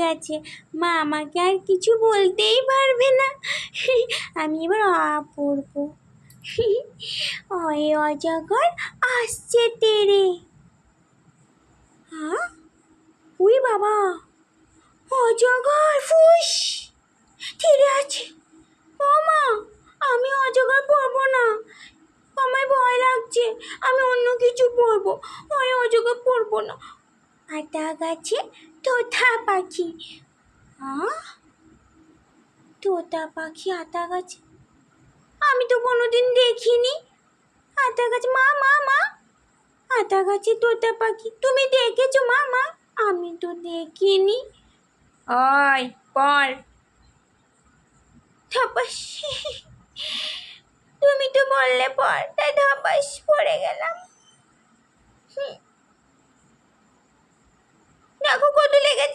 গেছে, মা আমাকে আর কিছু বলতেই পারবে না। আমি এবার পড়বো। অয়ে অজগর আসছে তেরে। হ্যাঁ, উই বাবা, অজগর ফুস তেরে আছে। ও মা, আমি অজগর পড়বো না, আমার ভয় লাগছে, আমি অন্য কিছু পড়বো, ওই অজগর পড়বো না। আতা গাছে তোতা পাখি। হ্যাঁ, তোতা পাখি আতা গাছে, আমি তো কোনোদিন দেখিনি আতা গাছ। মা মা মা, আতা গাছে তোতা পাখি তুমি দেখেছো? মা মা, আমি তো দেখিনি। ওই পড়। ধপাস, তুমি তো বললে পড়, তাই ধপাস পড়ে গেলাম। দেখো কত লেগেছে।